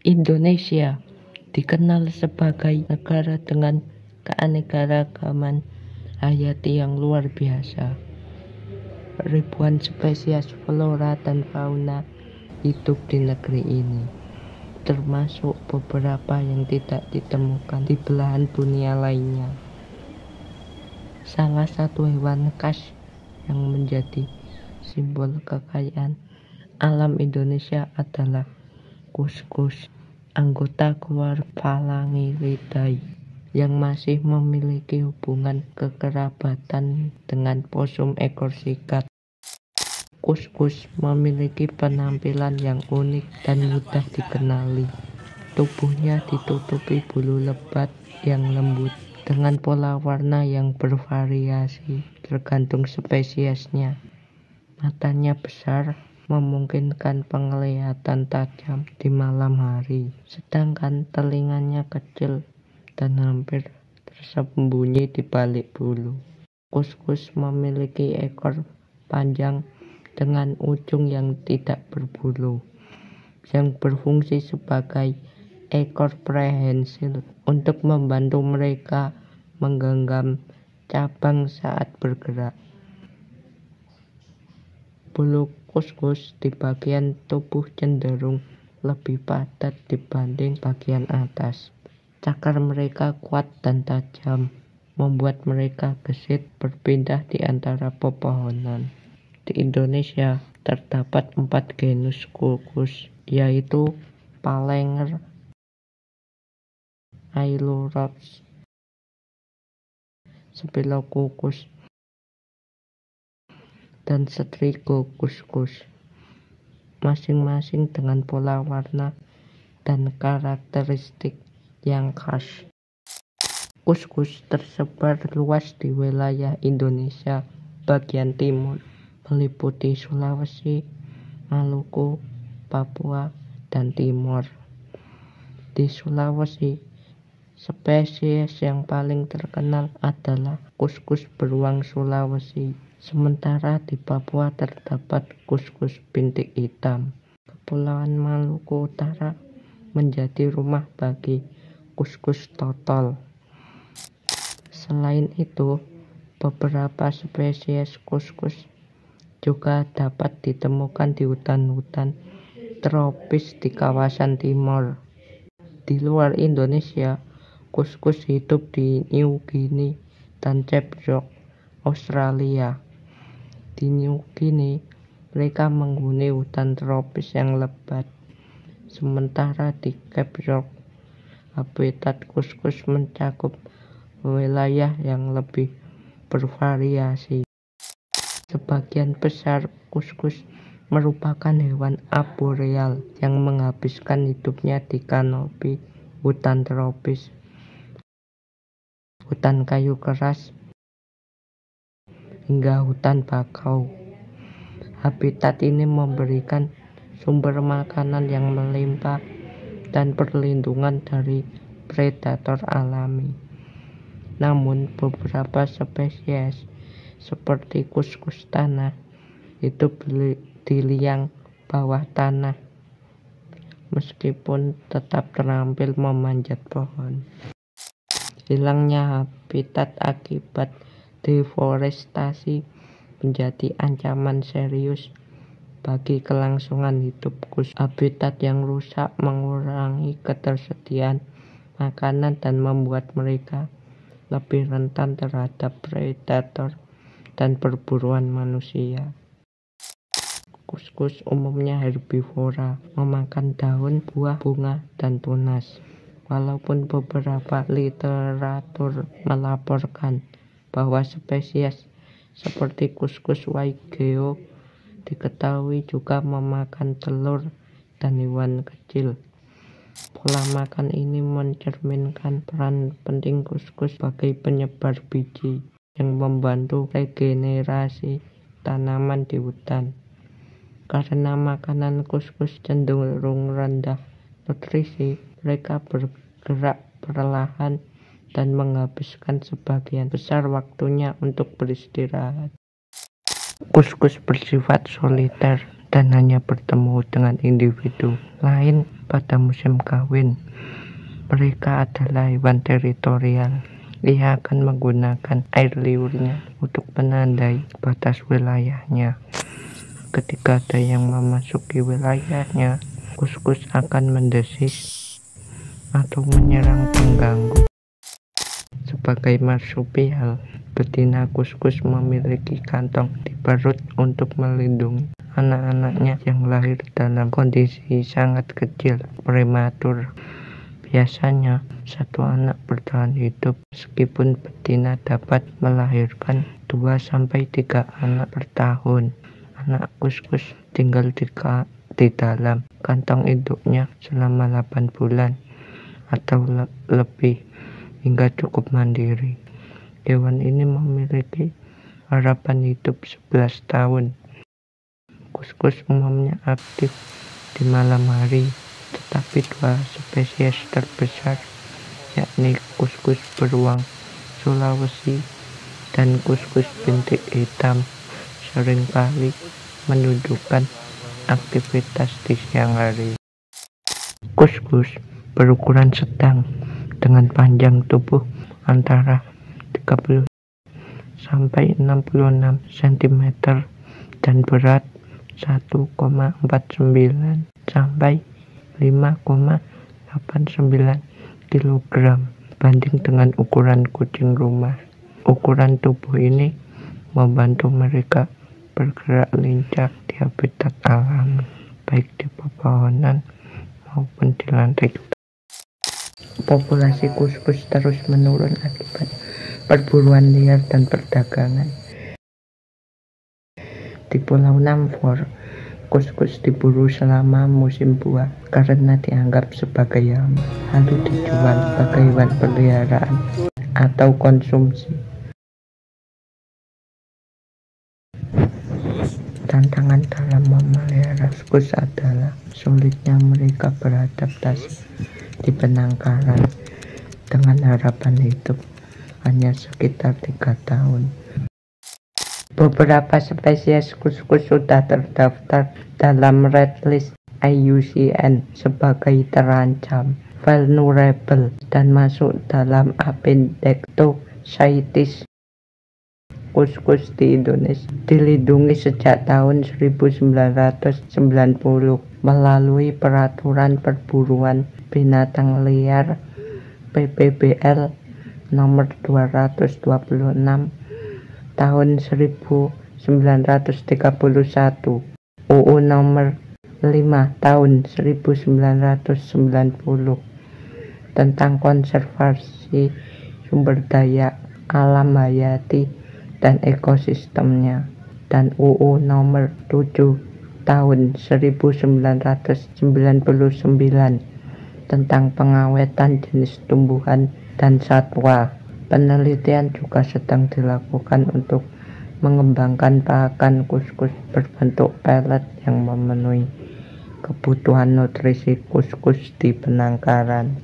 Indonesia dikenal sebagai negara dengan keanekaragaman hayati yang luar biasa. Ribuan spesies flora dan fauna hidup di negeri ini, termasuk beberapa yang tidak ditemukan di belahan dunia lainnya. Salah satu hewan khas yang menjadi simbol kekayaan alam Indonesia adalah kuskus, anggota keluarga Phalangiridae yang masih memiliki hubungan kekerabatan dengan possum ekor sikat. Kuskus memiliki penampilan yang unik dan mudah dikenali. Tubuhnya ditutupi bulu lebat yang lembut dengan pola warna yang bervariasi tergantung spesiesnya. Matanya besar, memungkinkan penglihatan tajam di malam hari, sedangkan telinganya kecil dan hampir tersembunyi di balik bulu. Kuskus memiliki ekor panjang dengan ujung yang tidak berbulu, yang berfungsi sebagai ekor prehensil untuk membantu mereka menggenggam cabang saat bergerak. Bulu kuskus di bagian tubuh cenderung lebih padat dibanding bagian atas. Cakar mereka kuat dan tajam, membuat mereka gesit berpindah di antara pepohonan. Di Indonesia terdapat 4 genus kuskus, yaitu Phalanges, Ailurops, Sphelococcus, dan Strigokuskus, masing-masing dengan pola warna dan karakteristik yang khas. Kuskus tersebar luas di wilayah Indonesia bagian timur, meliputi Sulawesi, Maluku, Papua, dan Timor. Di Sulawesi, spesies yang paling terkenal adalah kuskus beruang Sulawesi. Sementara di Papua terdapat kuskus bintik hitam. Kepulauan Maluku Utara menjadi rumah bagi kuskus totol. Selain itu, beberapa spesies kuskus juga dapat ditemukan di hutan-hutan tropis di kawasan timur. Di luar Indonesia, kuskus hidup di New Guinea dan Cape York, Australia. Di New Guinea, mereka menghuni hutan tropis yang lebat. Sementara di Cape York, habitat kuskus mencakup wilayah yang lebih bervariasi. Sebagian besar kuskus merupakan hewan arboreal yang menghabiskan hidupnya di kanopi hutan tropis, hutan kayu keras, hingga hutan bakau. Habitat ini memberikan sumber makanan yang melimpah dan perlindungan dari predator alami. Namun beberapa spesies seperti kuskus tanah hidup di liang bawah tanah, meskipun tetap terampil memanjat pohon. Hilangnya habitat akibat deforestasi menjadi ancaman serius bagi kelangsungan hidup kuskus. Habitat yang rusak mengurangi ketersediaan makanan dan membuat mereka lebih rentan terhadap predator dan perburuan manusia. Kuskus umumnya herbivora, memakan daun, buah, bunga, dan tunas. Walaupun beberapa literatur melaporkan bahwa spesies seperti kuskus waigeo diketahui juga memakan telur dan hewan kecil. Pola makan ini mencerminkan peran penting kuskus sebagai penyebar biji yang membantu regenerasi tanaman di hutan. Karena makanan kuskus cenderung rendah nutrisi, mereka bergerak perlahan dan menghabiskan sebagian besar waktunya untuk beristirahat. Kuskus bersifat soliter dan hanya bertemu dengan individu lain pada musim kawin. Mereka adalah hewan teritorial. Ia akan menggunakan air liurnya untuk menandai batas wilayahnya. Ketika ada yang memasuki wilayahnya, kuskus akan mendesis atau menyerang pengganggu. Sebagai marsupial, betina kuskus memiliki kantong di perut untuk melindungi anak-anaknya yang lahir dalam kondisi sangat kecil, prematur. Biasanya, satu anak bertahan hidup meskipun betina dapat melahirkan 2-3 anak per tahun. Anak kuskus tinggal di dalam kantong induknya selama 8 bulan atau lebih hingga cukup mandiri. Hewan ini memiliki harapan hidup 11 tahun. Kuskus umumnya aktif di malam hari, tetapi 2 spesies terbesar, yakni kuskus beruang Sulawesi dan kuskus bintik hitam, seringkali menunjukkan aktivitas di siang hari. Kuskus berukuran sedang dengan panjang tubuh antara 30 sampai 66 cm dan berat 1,49 sampai 5,89 kg banding dengan ukuran kucing rumah. Ukuran tubuh ini membantu mereka bergerak lincah di habitat alami, baik di pepohonan maupun di lantai. Populasi kuskus terus menurun akibat perburuan liar dan perdagangan. Di Pulau Namfor, kuskus diburu selama musim buah karena dianggap sebagai hama, lalu dijual sebagai hewan peliharaan atau konsumsi. Tantangan dalam memelihara kuskus adalah sulitnya mereka beradaptasi di penangkaran dengan harapan hidup hanya sekitar 3 tahun. Beberapa spesies kuskus sudah terdaftar dalam Red List IUCN sebagai terancam, vulnerable, dan masuk dalam Apindectocystis. Kuskus di Indonesia dilindungi sejak tahun 1990 melalui Peraturan Perburuan Binatang Liar PPBL nomor 226 tahun 1931, UU nomor 5 tahun 1990 tentang konservasi sumber daya alam hayati dan ekosistemnya, dan UU nomor 7 tahun 1999 tentang pengawetan jenis tumbuhan dan satwa. Penelitian juga sedang dilakukan untuk mengembangkan pakan kuskus berbentuk pelet yang memenuhi kebutuhan nutrisi kuskus di penangkaran.